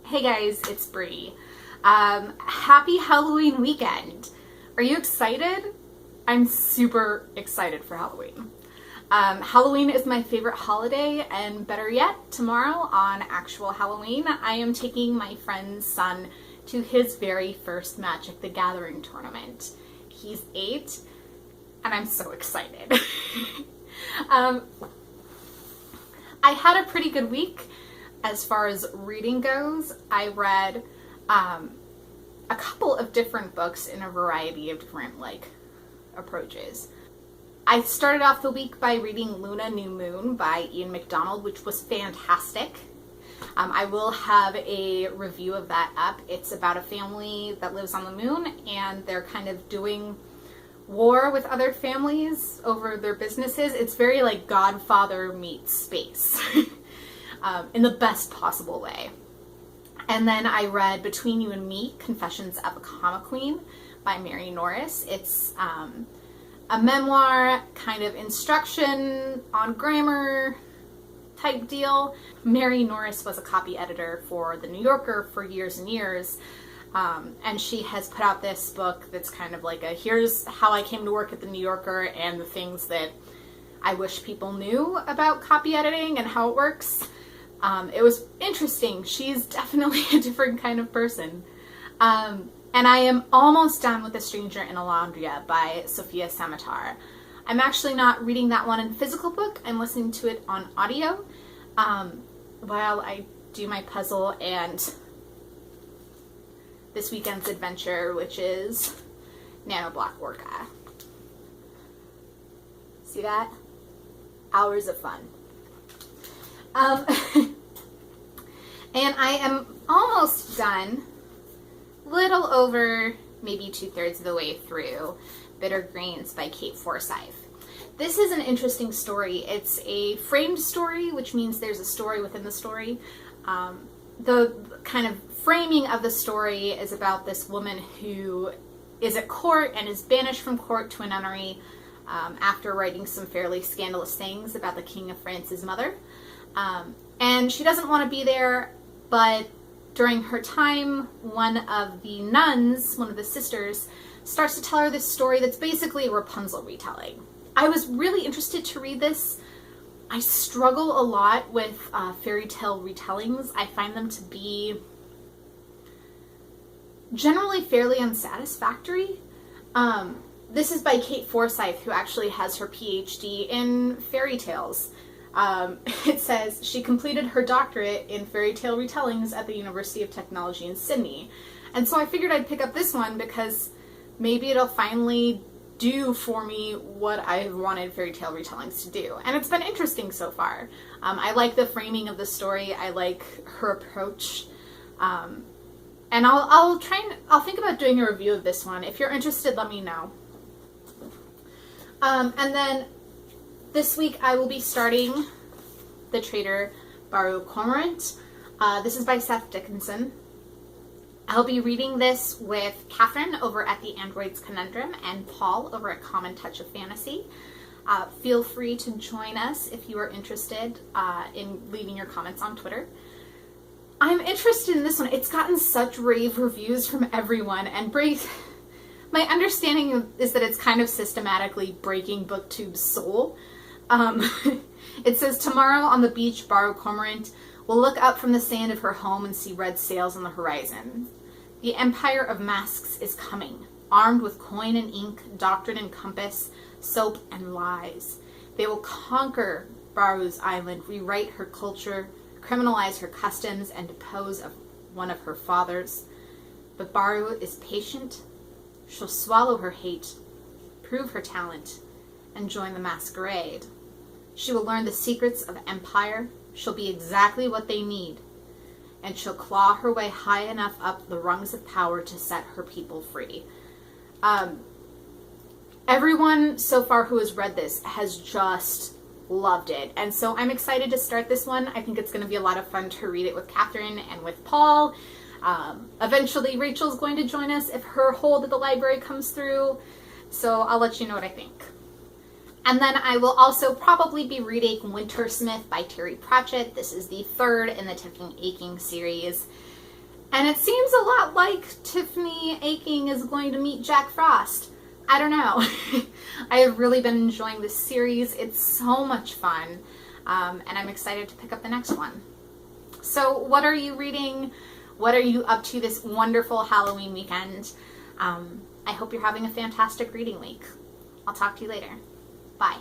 Hey guys, it's Bree. Happy Halloween weekend. Are you excited? I'm super excited for Halloween. Halloween is my favorite holiday, and better yet, tomorrow on actual Halloween, I am taking my friend's son to his very first Magic the Gathering tournament. He's 8, and I'm so excited. I had a pretty good week. As far as reading goes, I read a couple of different books in a variety of different approaches. I started off the week by reading Luna New Moon by Ian McDonald, which was fantastic. I will have a review of that up. It's about a family that lives on the moon, and they're kind of doing war with other families over their businesses. It's very like Godfather meets space. In the best possible way. And then I read Between You and Me, Confessions of a Comma Queen by Mary Norris. It's a memoir, kind of instruction on grammar type deal. Mary Norris was a copy editor for The New Yorker for years and years. And she has put out this book that's kind of like here's how I came to work at The New Yorker and the things that I wish people knew about copy editing and how it works. It was interesting. She's definitely a different kind of person. And I am almost done with A Stranger in Alondria by Sofia Samatar. I'm actually not reading that one in physical book. I'm listening to it on audio while I do my puzzle and this weekend's adventure, which is Nanoblock Orca. See that? Hours of fun. And I am almost done, little over maybe 2/3 of the way through Bitter Greens by Kate Forsyth. This is an interesting story. It's a framed story, which means there's a story within the story. The kind of framing of the story is about this woman who is at court and is banished from court to a nunnery after writing some fairly scandalous things about the King of France's mother. And she doesn't want to be there, but during her time, one of the nuns, one of the sisters, starts to tell her this story that's basically a Rapunzel retelling. I was really interested to read this. I struggle a lot with fairy tale retellings. I find them to be generally fairly unsatisfactory. This is by Kate Forsyth, who actually has her PhD in fairy tales. It says she completed her doctorate in fairy tale retellings at the University of Technology in Sydney. And so I figured I'd pick up this one because maybe it'll finally do for me what I've wanted fairy tale retellings to do. And it's been interesting so far. I like the framing of the story. I like her approach. And I'll think about doing a review of this one. If you're interested, let me know. And then this week I will be starting The Traitor Baru Cormorant. This is by Seth Dickinson. I'll be reading this with Catherine over at The Android's Conundrum and Paul over at Common Touch of Fantasy. Feel free to join us if you are interested in leaving your comments on Twitter. I'm interested in this one. It's gotten such rave reviews from everyone, and my understanding is that it's kind of systematically breaking BookTube's soul. It says, tomorrow on the beach, Baru Cormorant will look up from the sand of her home and see red sails on the horizon. The empire of masks is coming, armed with coin and ink, doctrine and compass, soap and lies. They will conquer Baru's island, rewrite her culture, criminalize her customs, and depose of one of her fathers. But Baru is patient. She'll swallow her hate, prove her talent, and join the masquerade. She will learn the secrets of empire. She'll be exactly what they need. And she'll claw her way high enough up the rungs of power to set her people free. Everyone so far who has read this has just loved it. And so I'm excited to start this one. I think it's going to be a lot of fun to read it with Catherine and with Paul. Eventually Rachel's going to join us if her hold at the library comes through. So I'll let you know what I think. And then I will also probably be reading Wintersmith by Terry Pratchett. This is the third in the Ticking Aching series. And it seems a lot like Tiffany Aching is going to meet Jack Frost. I don't know. I have really been enjoying this series. It's so much fun. And I'm excited to pick up the next one. So what are you reading? What are you up to this wonderful Halloween weekend? I hope you're having a fantastic reading week. I'll talk to you later. Bye.